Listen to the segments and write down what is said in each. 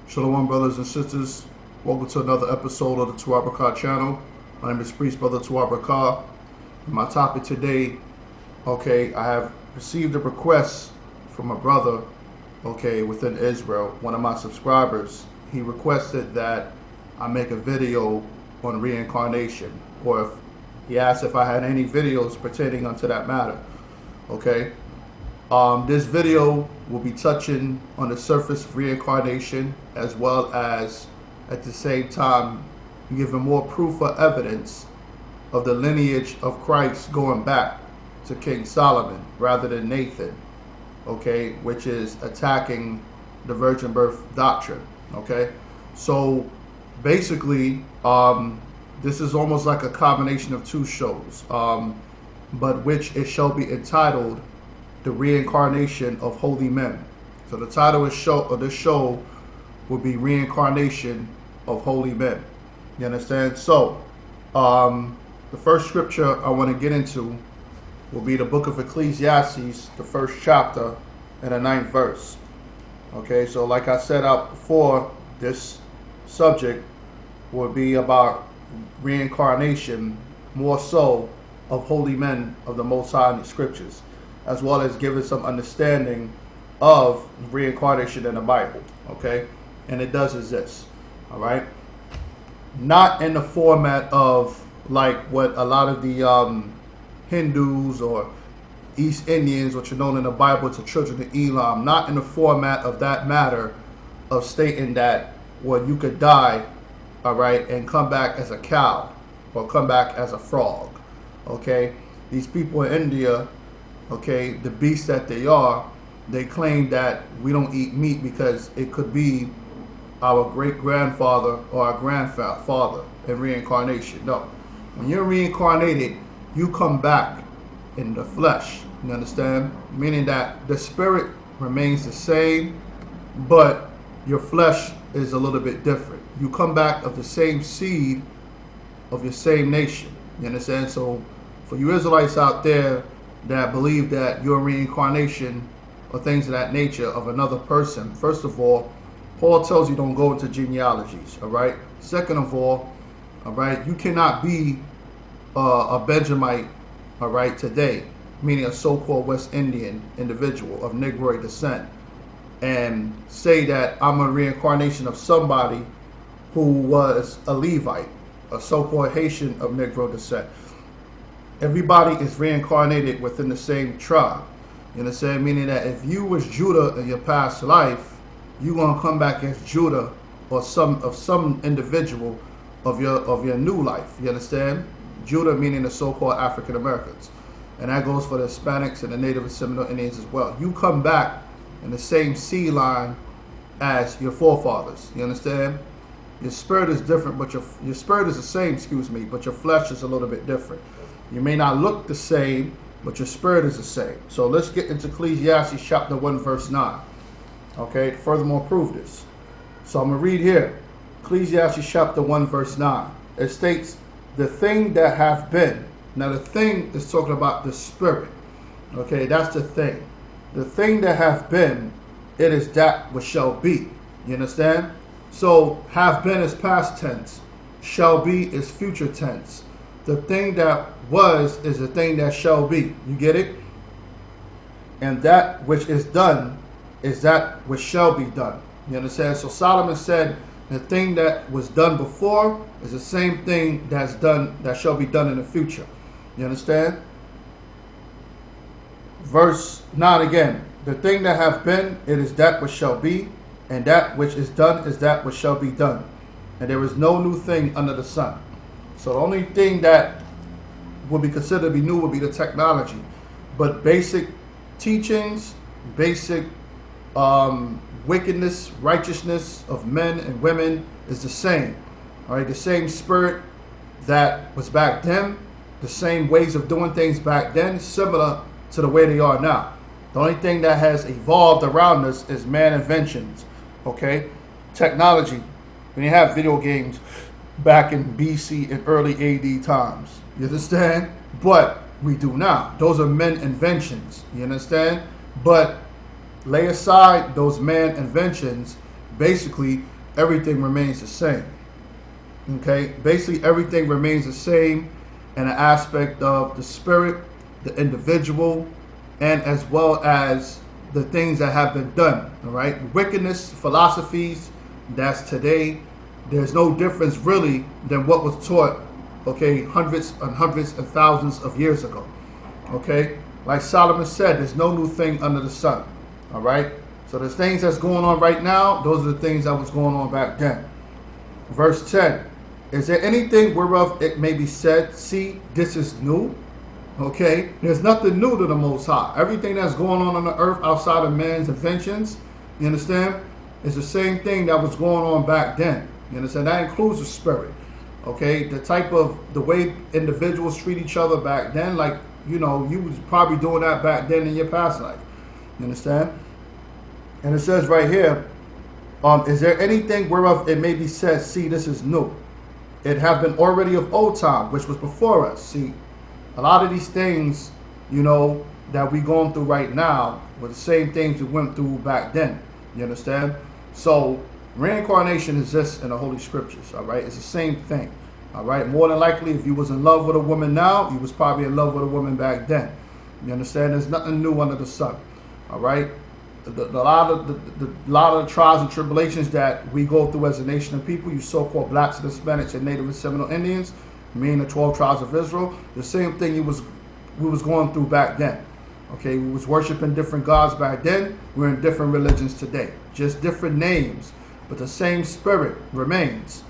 Shalom, brothers and sisters. Welcome to another episode of the Tuabakar channel. My name is Priest Brother Tuabakar. My topic today, I have received a request from a brother, within Israel, one of my subscribers. He requested that I make a video on reincarnation, or if he asked if I had any videos pertaining unto that matter. This video will be touching on the surface of reincarnation, as well as at the same time giving more proof or evidence of the lineage of Christ going back to King Solomon rather than Nathan, which is attacking the virgin birth doctrine. So basically, this is almost like a combination of two shows, but which it shall be entitled The Reincarnation of Holy Men. So the title of this show will be Reincarnation of Holy Men. You understand? So the first scripture I want to get into will be the book of Ecclesiastes, the first chapter and the 9th verse. So like I said out before, this subject will be about reincarnation, more so of holy men of the Most High in the scriptures, as well as giving some understanding of reincarnation in the Bible. And it does exist. Not in the format of like what a lot of the Hindus or East Indians, which are known in the Bible to children of Elam, not in the format of that matter of stating that, well, you could die, and come back as a cow or come back as a frog. These people in India, the beasts that they are, they claim that we don't eat meat because it could be our great-grandfather or our grandfather in reincarnation. No. When you're reincarnated, you come back in the flesh. You understand? Meaning that the spirit remains the same, but your flesh is a little bit different. You come back of the same seed of your same nation. You understand? So for you Israelites out there that believe that your reincarnation or things of that nature of another person, first of all, Paul tells you don't go into genealogies. Second of all, you cannot be a Benjamite, today, meaning a so-called West Indian individual of Negroid descent, and say that I'm a reincarnation of somebody who was a Levite, a so-called Haitian of Negro descent. Everybody is reincarnated within the same tribe. You understand? Meaning that if you was Judah in your past life, you're gonna come back as Judah or some individual of your new life. You understand? Judah meaning the so-called African Americans, and that goes for the Hispanics and the Native and Seminole Indians as well. You come back in the same seed line as your forefathers. You understand? Your spirit is different, but your spirit is the same. But your flesh is a little bit different. You may not look the same, but your spirit is the same. So let's get into Ecclesiastes chapter 1 verse 9. Furthermore prove this. So I'm going to read here. Ecclesiastes chapter 1 verse 9. It states, the thing that hath been. Now the thing is talking about the spirit. That's the thing. The thing that hath been, it is that which shall be. You understand? So have been is past tense. Shall be is future tense. The thing that was is the thing that shall be. You get it? And that which is done is that which shall be done. You understand? So Solomon said the thing that was done before is the same thing that's done, that shall be done in the future. You understand? Verse 9 again. The thing that hath been, it is that which shall be, and that which is done is that which shall be done. And there is no new thing under the sun. So the only thing that would be considered to be new would be the technology. But basic teachings, basic wickedness, righteousness of men and women is the same. The same spirit that was back then, the same ways of doing things back then, similar to the way they are now. The only thing that has evolved around us is man inventions. Technology. We didn't have video games back in BC and early AD times. You understand? But we do now. Those are men inventions. You understand? But lay aside those man inventions. Basically, everything remains the same. Okay, basically everything remains the same in an aspect of the spirit, the individual, and as well as the things that have been done. All right, wickedness, philosophies, that's today. There's no difference really than what was taught, okay, hundreds and thousands of years ago. Okay, like Solomon said, there's no new thing under the sun. All right, so there's things that's going on right now. Those are the things that was going on back then. Verse 10. Is there anything whereof it may be said, see, this is new? Okay, there's nothing new to the Most High. Everything that's going on the earth outside of man's inventions, you understand, is the same thing that was going on back then. You understand? That includes the spirit. Okay, the way individuals treat each other back then, like, you know, you was probably doing that back then in your past life. You understand? And it says right here, is there anything whereof it may be said, see, this is new? It have been already of old time, which was before us. See, a lot of these things, you know, that we going through right now were the same things we went through back then. You understand? So reincarnation exists in the Holy Scriptures. All right, it's the same thing. All right, more than likely, if you was in love with a woman now, you was probably in love with a woman back then. You understand? There's nothing new under the sun. All right. A lot of the trials and tribulations that we go through as a nation of people, you so-called blacks and Hispanics and Native and Seminole Indians, meaning the 12 tribes of Israel, the same thing we was going through back then. Okay, we was worshiping different gods back then. We're in different religions today, just different names, but the same spirit remains.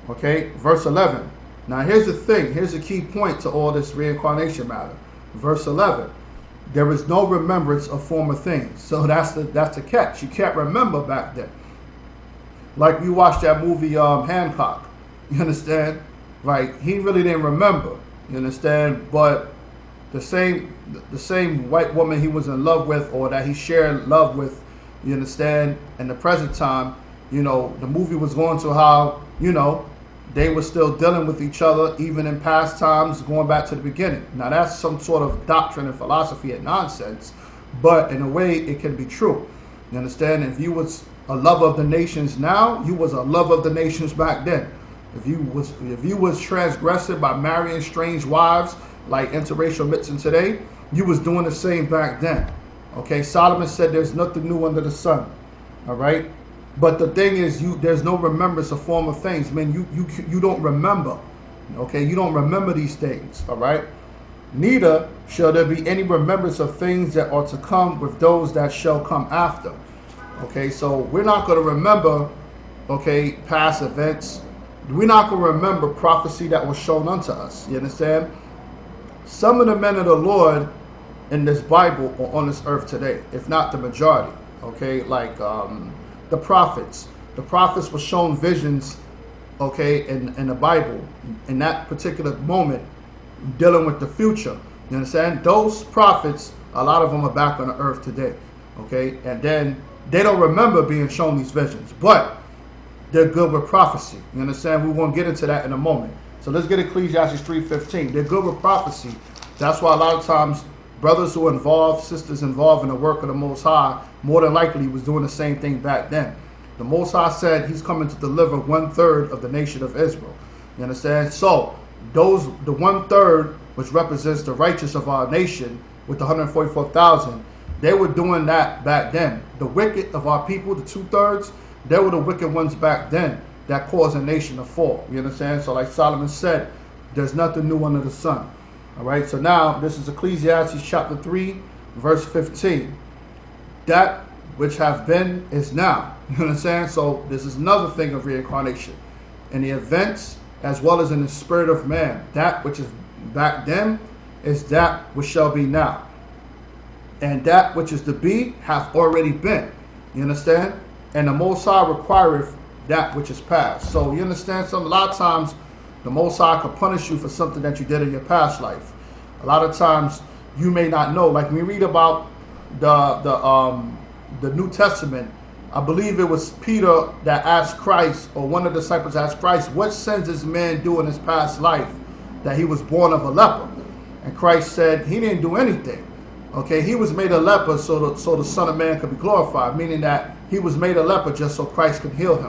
Okay, verse 11. Now here's the thing. Here's the key point to all this reincarnation matter. Verse 11. There is no remembrance of former things. So that's the catch. You can't remember back then. Like we watched that movie Hancock. You understand? Right? He really didn't remember. You understand? But the same white woman he was in love with, or that he shared love with, you understand, in the present time, you know, the movie was going to how, you know, they were still dealing with each other even in past times, going back to the beginning. Now that's some sort of doctrine and philosophy and nonsense, but in a way it can be true. You understand? If you was a lover of the nations now, you was a lover of the nations back then. If you was transgressing by marrying strange wives like interracial mixing today, you was doing the same back then. Okay, Solomon said there's nothing new under the sun. All right. But the thing is, there's no remembrance of former things. Man, you don't remember. Okay, you don't remember these things. All right. Neither shall there be any remembrance of things that are to come with those that shall come after. Okay, so we're not going to remember, okay, past events. We're not going to remember prophecy that was shown unto us. You understand? Some of the men of the Lord in this Bible are on this earth today, if not the majority. Okay, like the prophets. The prophets were shown visions, okay, in the Bible in that particular moment, dealing with the future. You understand? Those prophets, a lot of them are back on the earth today. Okay, and then they don't remember being shown these visions, but they're good with prophecy. You understand? We won't get into that in a moment. So let's get Ecclesiastes 3:15. They're good with prophecy. That's why a lot of times brothers who are involved, sisters involved in the work of the Most High, more than likely was doing the same thing back then. The Most High said he's coming to deliver 1/3 of the nation of Israel. You understand? So the 1/3, which represents the righteous of our nation, with the 144,000, they were doing that back then. The wicked of our people, the 2/3, they were the wicked ones back then that caused a nation to fall. You understand? So like Solomon said, there's nothing new under the sun. All right, so now this is Ecclesiastes chapter 3, verse 15. That which have been is now. You understand? So this is another thing of reincarnation. In the events as well as in the spirit of man, that which is back then is that which shall be now. And that which is to be hath already been. You understand? And the Most High requireth that which is past. So you understand? So a lot of times the Most High can punish you for something that you did in your past life. A lot of times you may not know. Like we read about the New Testament, I believe it was Peter that asked Christ, or one of the disciples asked Christ, what sins does man do in his past life that he was born of a leper? And Christ said he didn't do anything. Okay, he was made a leper so the Son of Man could be glorified, meaning that he was made a leper just so Christ could heal him.